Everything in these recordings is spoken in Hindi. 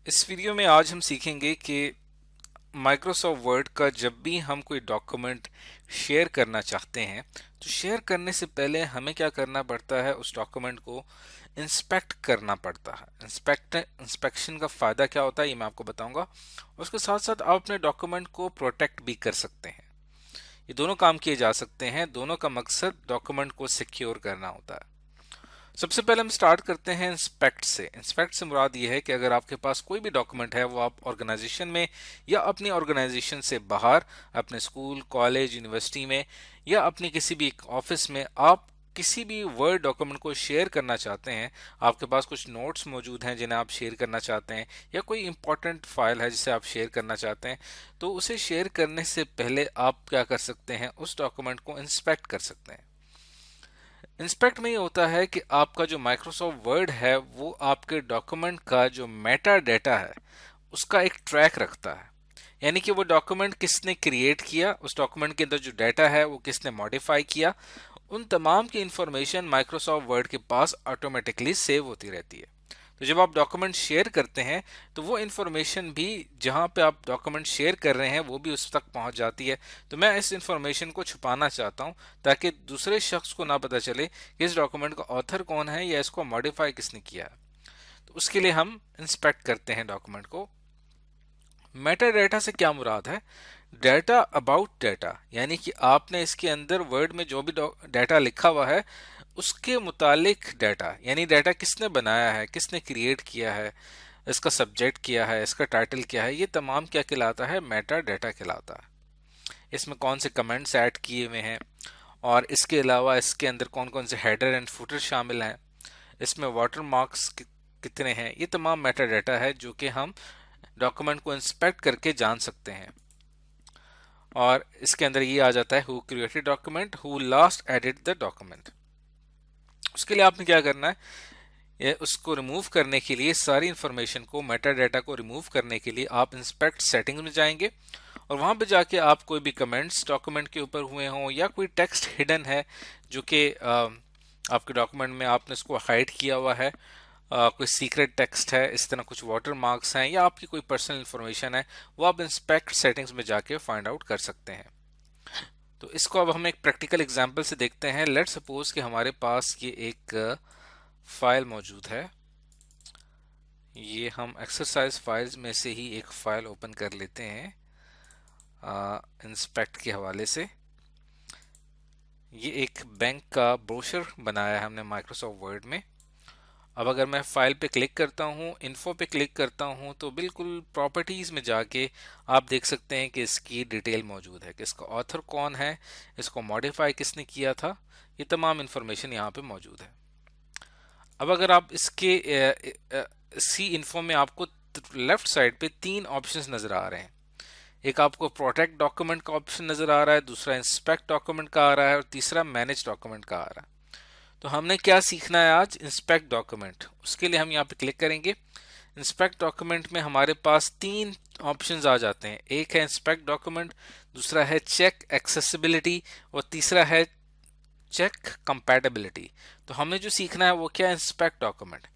इस वीडियो में आज हम सीखेंगे कि माइक्रोसॉफ्ट वर्ड का जब भी हम कोई डॉक्यूमेंट शेयर करना चाहते हैं तो शेयर करने से पहले हमें क्या करना पड़ता है, उस डॉक्यूमेंट को इंस्पेक्ट करना पड़ता है। इंस्पेक्शन का फायदा क्या होता है ये मैं आपको बताऊंगा। उसके साथ साथ आप अपने डॉक्यूमेंट को प्रोटेक्ट भी कर सकते हैं। ये दोनों काम किए जा सकते हैं, दोनों का मकसद डॉक्यूमेंट को सिक्योर करना होता है। सबसे पहले हम स्टार्ट करते हैं इंस्पेक्ट से। इंस्पेक्ट से मुराद ये है कि अगर आपके पास कोई भी डॉक्यूमेंट है वो आप ऑर्गेनाइजेशन में या अपनी ऑर्गेनाइजेशन से बाहर, अपने स्कूल, कॉलेज, यूनिवर्सिटी में या अपनी किसी भी ऑफिस में आप किसी भी वर्ड डॉक्यूमेंट को शेयर करना चाहते हैं, आपके पास कुछ नोट्स मौजूद हैं जिन्हें आप शेयर करना चाहते हैं या कोई इंपॉर्टेंट फाइल है जिसे आप शेयर करना चाहते हैं, तो उसे शेयर करने से पहले आप क्या कर सकते हैं, उस डॉक्यूमेंट को इंस्पेक्ट कर सकते हैं। इंस्पेक्ट में ये होता है कि आपका जो माइक्रोसॉफ्ट वर्ड है वो आपके डॉक्यूमेंट का जो मेटा डेटा है उसका एक ट्रैक रखता है। यानी कि वो डॉक्यूमेंट किसने क्रिएट किया, उस डॉक्यूमेंट के अंदर जो डेटा है वो किसने मॉडिफाई किया, उन तमाम की इंफॉर्मेशन माइक्रोसॉफ्ट वर्ड के पास ऑटोमेटिकली सेव होती रहती है। तो जब आप डॉक्यूमेंट शेयर करते हैं तो वो इन्फॉर्मेशन भी जहां पे आप डॉक्यूमेंट शेयर कर रहे हैं वो भी उस तक पहुंच जाती है। तो मैं इस इन्फॉर्मेशन को छुपाना चाहता हूं ताकि दूसरे शख्स को ना पता चले कि इस डॉक्यूमेंट का ऑथर कौन है या इसको मॉडिफाई किसने किया है। तो उसके लिए हम इंस्पेक्ट करते हैं डॉक्यूमेंट को। मेटा डेटा से क्या मुराद है? डेटा अबाउट डेटा, यानी कि आपने इसके अंदर वर्ड में जो भी डेटा लिखा हुआ है उसके मुतालिक डाटा, यानी डाटा किसने बनाया है, किसने क्रिएट किया है, इसका सब्जेक्ट क्या है, इसका टाइटल क्या है, ये तमाम क्या कहलाता है? मेटा डाटा कहलाता है। इसमें कौन से कमेंट्स ऐड किए हुए हैं और इसके अलावा इसके अंदर कौन कौन से हेडर एंड फुटर शामिल हैं, इसमें वाटर मार्क्स कितने हैं, ये तमाम मेटा डाटा है जो कि हम डॉक्यूमेंट को इंस्पेक्ट करके जान सकते हैं। और इसके अंदर ये आ जाता है who created document, who last edit the document. उसके लिए आपने क्या करना है, ये उसको रिमूव करने के लिए, सारी इंफॉर्मेशन को, मेटा डाटा को रिमूव करने के लिए आप इंस्पेक्ट सेटिंग्स में जाएंगे और वहां पे जाके आप कोई भी कमेंट्स डॉक्यूमेंट के ऊपर हुए हों या कोई टेक्स्ट हिडन है जो कि आपके डॉक्यूमेंट में आपने उसको हाइड किया हुआ है, कोई सीक्रेट टेक्स्ट है, इस तरह कुछ वाटर मार्क्स हैं या आपकी कोई पर्सनल इंफॉर्मेशन है, वो आप इंस्पेक्ट सेटिंग्स में जाके फाइंड आउट कर सकते हैं। तो इसको अब हम एक प्रैक्टिकल एग्जांपल से देखते हैं। लेट्स सपोज कि हमारे पास ये एक फाइल मौजूद है। ये हम एक्सरसाइज फाइल्स में से ही एक फाइल ओपन कर लेते हैं इंस्पेक्ट के हवाले से। ये एक बैंक का ब्रोशर बनाया है हमने माइक्रोसॉफ्ट वर्ड में। अब अगर मैं फाइल पे क्लिक करता हूँ, इन्फो पे क्लिक करता हूँ, तो बिल्कुल प्रॉपर्टीज में जाके आप देख सकते हैं कि इसकी डिटेल मौजूद है कि इसका ऑथर कौन है, इसको मॉडिफाई किसने किया था, ये तमाम इंफॉर्मेशन यहाँ पे मौजूद है। अब अगर आप इसके सी इन्फो में आपको लेफ्ट साइड पे तीन ऑप्शंस नजर आ रहे हैं। एक आपको प्रोटेक्ट डॉक्यूमेंट का ऑप्शन नजर आ रहा है, दूसरा इंस्पेक्ट डॉक्यूमेंट का आ रहा है और तीसरा मैनेज डॉक्यूमेंट का आ रहा है। तो हमने क्या सीखना है आज? Inspect document. उसके लिए हम यहाँ पे क्लिक करेंगे। इंस्पेक्ट डॉक्यूमेंट में हमारे पास तीन ऑप्शंस आ जाते हैं। एक है इंस्पेक्ट डॉक्यूमेंट, दूसरा है चेक एक्सेसिबिलिटी और तीसरा है चेक कंपैटिबिलिटी। तो हमने जो सीखना है वो क्या है? Inspect document.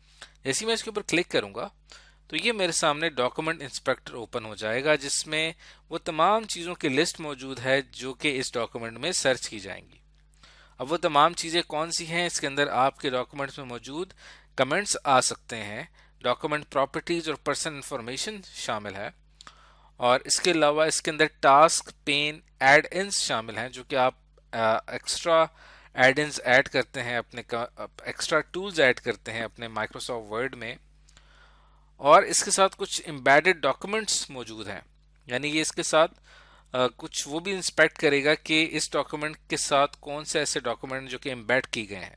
जैसे मैं इसके ऊपर क्लिक करूंगा तो ये मेरे सामने डॉक्यूमेंट इंस्पेक्टर ओपन हो जाएगा जिसमें वो तमाम चीज़ों की लिस्ट मौजूद है जो कि इस डॉक्यूमेंट में सर्च की जाएंगी। अब वो तमाम चीज़ें कौन सी हैं? इसके अंदर आपके डॉक्यूमेंट्स में मौजूद कमेंट्स आ सकते हैं, डॉक्यूमेंट प्रॉपर्टीज और पर्सनल इंफॉर्मेशन शामिल है, और इसके अलावा इसके अंदर टास्क, पेन, एड इन्स शामिल हैं जो कि आप एक्स्ट्रा एड इन्स ऐड करते हैं, अपने एक्स्ट्रा टूल्स ऐड करते हैं अपने माइक्रोसॉफ्ट वर्ड में। और इसके साथ कुछ एम्बेडेड डॉक्यूमेंट्स मौजूद हैं, यानी ये इसके साथ कुछ वो भी इंस्पेक्ट करेगा कि इस डॉक्यूमेंट के साथ कौन से ऐसे डॉक्यूमेंट जो कि एम्बेड की गए हैं,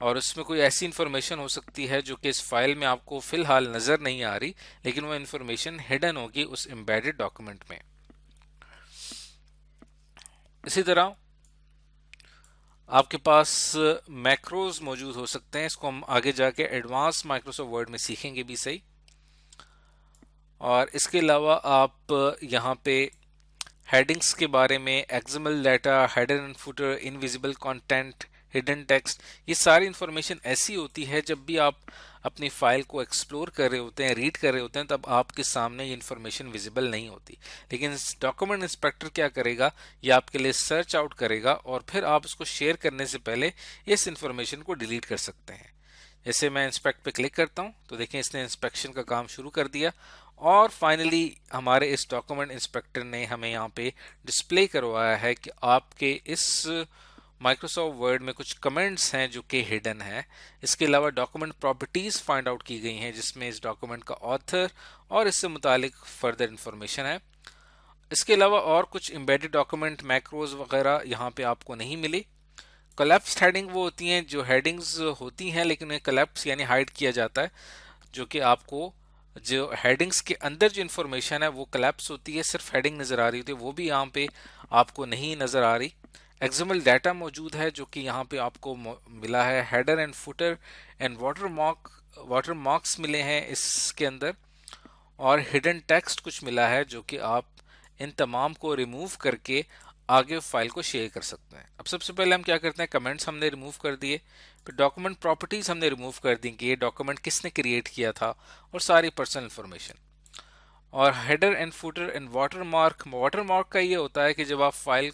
और उसमें कोई ऐसी इंफॉर्मेशन हो सकती है जो कि इस फाइल में आपको फिलहाल नजर नहीं आ रही, लेकिन वो इंफॉर्मेशन हिडन होगी उस एम्बेडेड डॉक्यूमेंट में। इसी तरह आपके पास मैक्रोज मौजूद हो सकते हैं, इसको हम आगे जाके एडवांस माइक्रोसॉफ्ट वर्ड में सीखेंगे भी सही। और इसके अलावा आप यहाँ पे हेडिंग्स के बारे में, XML data, header and footer, invisible content, hidden text, ये सारी इंफॉर्मेशन ऐसी होती है जब भी आप अपनी फाइल को एक्सप्लोर कर रहे होते हैं, रीड कर रहे होते हैं, तब आपके सामने ये इंफॉर्मेशन विजिबल नहीं होती। लेकिन डॉक्यूमेंट इंस्पेक्टर क्या करेगा, ये आपके लिए सर्च आउट करेगा और फिर आप उसको शेयर करने से पहले इस इंफॉर्मेशन को डिलीट कर सकते हैं। जैसे मैं इंस्पेक्ट पे क्लिक करता हूं तो देखें इसने इंस्पेक्शन का काम शुरू कर दिया और फाइनली हमारे इस डॉक्यूमेंट इंस्पेक्टर ने हमें यहाँ पे डिस्प्ले करवाया है कि आपके इस माइक्रोसॉफ्ट वर्ड में कुछ कमेंट्स हैं जो कि हिडन है। इसके अलावा डॉक्यूमेंट प्रॉपर्टीज फाइंड आउट की गई हैं जिसमें इस डॉक्यूमेंट का ऑथर और इससे मुतालिक फर्दर इंफॉर्मेशन है। इसके अलावा और कुछ एम्बेडेड डॉक्यूमेंट मैक्रोज वगैरह यहाँ पे आपको नहीं मिली। कोलैप्स हेडिंग वो होती हैं जो हेडिंग्स होती हैं लेकिन उन्हें कोलैप्स यानी हाइड किया जाता है, जो कि आपको जो हेडिंग्स के अंदर जो इन्फॉर्मेशन है वो कोलैप्स होती है, सिर्फ हेडिंग नज़र आ रही होती है, वो भी यहाँ पे आपको नहीं नज़र आ रही। एक्सएमएल डाटा मौजूद है जो कि यहाँ पे आपको मिला है। Header and footer and water marks मिले हैं इसके अंदर, और हिडन टेक्स्ट कुछ मिला है जो कि आप इन तमाम को रिमूव करके आगे फाइल को शेयर कर सकते हैं। अब सबसे पहले हम क्या करते हैं, कमेंट्स हमने रिमूव कर दिए, फिर डॉक्यूमेंट प्रॉपर्टीज हमने रिमूव कर दी कि ये डॉक्यूमेंट किसने क्रिएट किया था और सारी पर्सनल इंफॉर्मेशन। और header and footer and watermark का ये होता है कि जब आप फाइल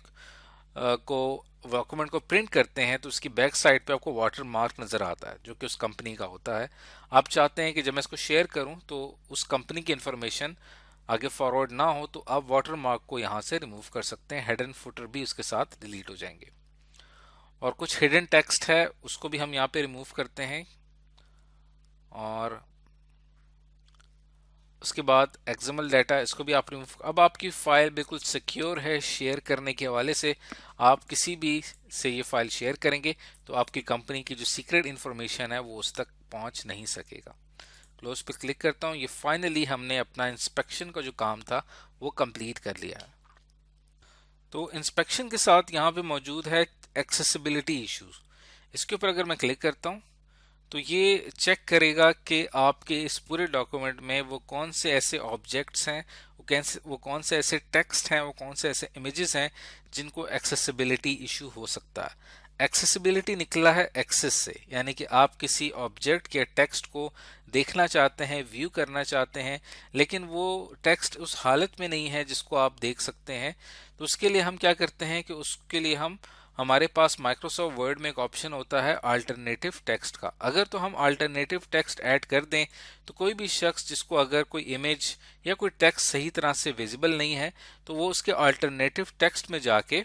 को डॉक्यूमेंट को प्रिंट करते हैं तो उसकी बैक साइड पे आपको वाटर मार्क नज़र आता है जो कि उस कंपनी का होता है। आप चाहते हैं कि जब मैं इसको शेयर करूं तो उस कंपनी की इंफॉर्मेशन आगे फॉरवर्ड ना हो, तो आप वाटर मार्क को यहाँ से रिमूव कर सकते हैं। हेड एंड फुटर भी उसके साथ डिलीट हो जाएंगे। और कुछ हिडन टेक्स्ट है उसको भी हम यहाँ पे रिमूव करते हैं। और उसके बाद एक्सएमएल डाटा, इसको भी आप रिमूव। अब आपकी फाइल बिल्कुल सिक्योर है शेयर करने के हवाले से। आप किसी भी से ये फाइल शेयर करेंगे तो आपकी कंपनी की जो सीक्रेट इंफॉर्मेशन है वो उस तक पहुंच नहीं सकेगा। क्लोज पे क्लिक करता हूं। ये फाइनली हमने अपना इंस्पेक्शन का जो काम था वो कंप्लीट कर लिया है। तो इंस्पेक्शन के साथ यहाँ पे मौजूद है एक्सेसिबिलिटी इश्यूज। इसके ऊपर अगर मैं क्लिक करता हूँ तो ये चेक करेगा कि आपके इस पूरे डॉक्यूमेंट में वो कौन से ऐसे ऑब्जेक्ट्स हैं, वो कौन से ऐसे टेक्स्ट हैं, वो कौन से ऐसे इमेजेस हैं जिनको एक्सेसिबिलिटी इशू हो सकता है। एक्सेसिबिलिटी निकला है एक्सेस से, यानी कि आप किसी ऑब्जेक्ट या टेक्स्ट को देखना चाहते हैं, व्यू करना चाहते हैं, लेकिन वो टेक्स्ट उस हालत में नहीं है जिसको आप देख सकते हैं। तो उसके लिए हम क्या करते हैं कि उसके लिए हमारे पास माइक्रोसॉफ्ट वर्ड में एक ऑप्शन होता है अल्टरनेटिव टेक्स्ट का। अगर तो हम अल्टरनेटिव टेक्स्ट ऐड कर दें तो कोई भी शख्स जिसको अगर कोई इमेज या कोई टेक्स्ट सही तरह से विजिबल नहीं है तो वो उसके अल्टरनेटिव टेक्स्ट में जाके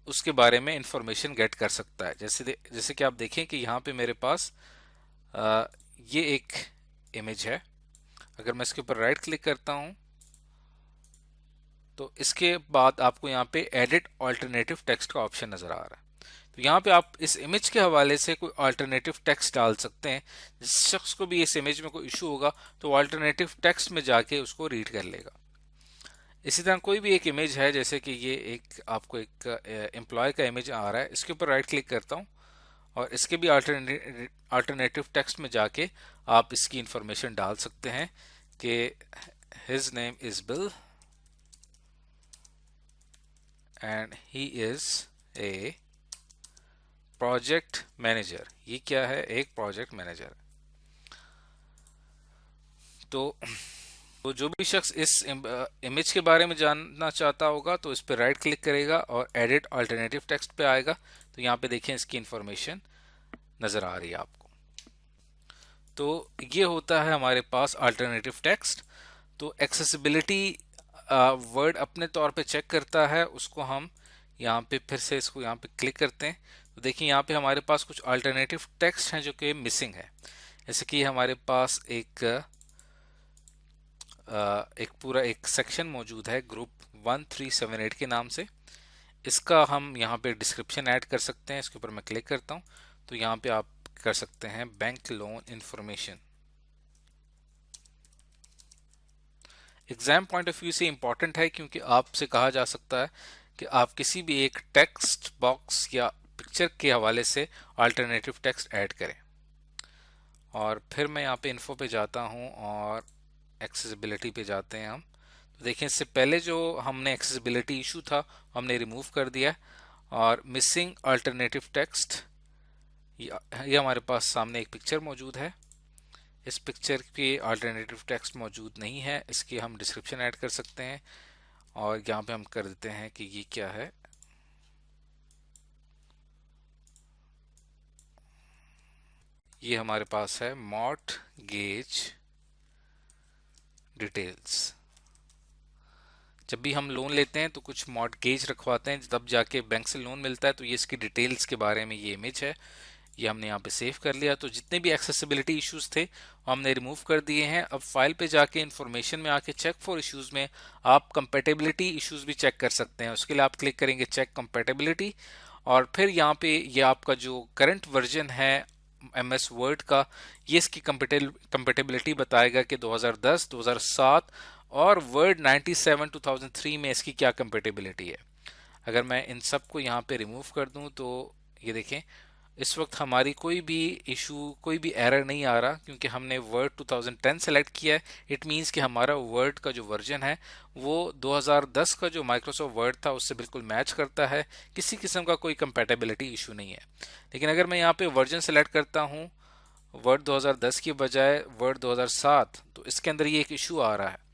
उसके बारे में इंफॉर्मेशन गेट कर सकता है। जैसे कि आप देखें कि यहाँ पे मेरे पास ये एक इमेज है। अगर मैं इसके ऊपर राइट क्लिक करता हूँ तो इसके बाद आपको यहाँ पे एडिट अल्टरनेटिव टेक्स्ट का ऑप्शन नजर आ रहा है। तो यहाँ पे आप इस इमेज के हवाले से कोई अल्टरनेटिव टेक्स्ट डाल सकते हैं। जिस शख्स को भी इस इमेज में कोई इशू होगा तो अल्टरनेटिव टेक्स्ट में जाके उसको रीड कर लेगा। इसी तरह कोई भी एक इमेज है, जैसे कि ये एक आपको एक एम्प्लॉय का इमेज आ रहा है, इसके ऊपर राइट क्लिक करता हूँ और इसके भी अल्टरनेटिव टेक्स्ट में जाके आप इसकी इंफॉर्मेशन डाल सकते हैं कि his name is bill and he is a project manager. ये क्या है, एक प्रोजेक्ट मैनेजर। तो जो भी शख्स इस इमेज के बारे में जानना चाहता होगा तो इस पर राइट क्लिक करेगा और एडिट अल्टरनेटिव टेक्स्ट पे आएगा। तो यहाँ पे देखें इसकी इंफॉर्मेशन नजर आ रही है आपको। तो ये होता है हमारे पास अल्टरनेटिव टेक्स्ट। तो एक्सेसिबिलिटी वर्ड अपने तौर पे चेक करता है, उसको हम यहाँ पे फिर से इसको यहाँ पे क्लिक करते हैं तो देखिए यहाँ पे हमारे पास कुछ अल्टरनेटिव टेक्स्ट हैं जो कि मिसिंग है। जैसे कि हमारे पास एक पूरा एक सेक्शन मौजूद है ग्रुप 1378 के नाम से। इसका हम यहाँ पे डिस्क्रिप्शन ऐड कर सकते हैं। इसके ऊपर मैं क्लिक करता हूँ तो यहाँ पे आप कर सकते हैं bank loan information. Exam point of view से इंपॉर्टेंट है क्योंकि आपसे कहा जा सकता है कि आप किसी भी एक टेक्स्ट बॉक्स या पिक्चर के हवाले से अल्टरनेटिव टेक्स्ट ऐड करें। और फिर मैं यहाँ पे इन्फो पे जाता हूँ और एक्सेसिबिलिटी पे जाते हैं हम। तो देखें इससे पहले जो हमने एक्सेसिबिलिटी इशू था हमने रिमूव कर दिया और मिसिंग अल्टरनेटिव टेक्स्ट, ये हमारे पास सामने एक पिक्चर मौजूद है। इस पिक्चर पे अल्टरनेटिव टेक्स्ट मौजूद नहीं है, इसकी हम डिस्क्रिप्शन ऐड कर सकते हैं और यहाँ पे हम कर देते हैं कि ये क्या है। ये हमारे पास है मॉर्टगेज डिटेल्स। जब भी हम लोन लेते हैं तो कुछ मॉर्टगेज रखवाते हैं, तब जाके बैंक से लोन मिलता है। तो ये इसकी डिटेल्स के बारे में ये इमेज है, ये हमने यहाँ पे सेव कर लिया। तो जितने भी एक्सेसिबिलिटी इश्यूज थे वो हमने रिमूव कर दिए हैं। अब फाइल पे जाके इन्फॉर्मेशन में आके चेक फॉर इश्यूज में आप कंपेटेबिलिटी इश्यूज भी चेक कर सकते हैं। उसके लिए आप क्लिक करेंगे चेक कंपेटेबिलिटी, और फिर यहाँ पे ये आपका जो करंट वर्जन है MS वर्ड का, ये इसकी कंपेटेबिलिटी बताएगा कि 2010, 2007 और वर्ड 97 2003 में इसकी क्या कंपेटेबिलिटी है। अगर मैं इन सब को यहाँ पे रिमूव कर दूं तो ये देखें, इस वक्त हमारी कोई भी इशू, कोई भी एरर नहीं आ रहा, क्योंकि हमने वर्ड 2010 सेलेक्ट किया है। इट मींस कि हमारा वर्ड का जो वर्जन है वो 2010 का जो माइक्रोसॉफ्ट वर्ड था उससे बिल्कुल मैच करता है। किसी किस्म का कोई कंपैटिबिलिटी इशू नहीं है। लेकिन अगर मैं यहाँ पे वर्जन सेलेक्ट करता हूँ वर्ड 2010 की बजाय वर्ड 2007, तो इसके अंदर ये एक इशू आ रहा है।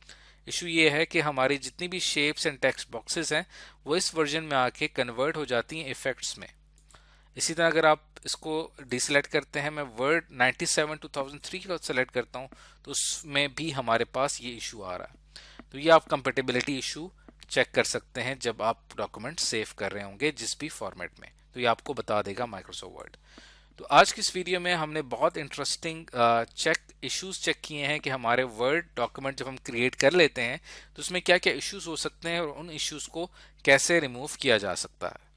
इशू ये है कि हमारी जितनी भी शेप्स एंड टेक्स्ट बॉक्सेस हैं वो इस वर्जन में आके कन्वर्ट हो जाती हैं इफेक्ट्स में। इसी तरह अगर आप इसको डिसलेक्ट करते हैं, मैं वर्ड 97 2003 का सेलेक्ट करता हूं, तो उसमें भी हमारे पास ये इशू आ रहा है। तो ये आप कंपेटेबिलिटी इशू चेक कर सकते हैं जब आप डॉक्यूमेंट सेव कर रहे होंगे जिस भी फॉर्मेट में, तो ये आपको बता देगा माइक्रोसॉफ्ट वर्ड। तो आज की इस वीडियो में हमने बहुत इंटरेस्टिंग इश्यूज चेक किए हैं कि हमारे वर्ड डॉक्यूमेंट जब हम क्रिएट कर लेते हैं तो उसमें क्या क्या इश्यूज हो सकते हैं और उन इश्यूज को कैसे रिमूव किया जा सकता है।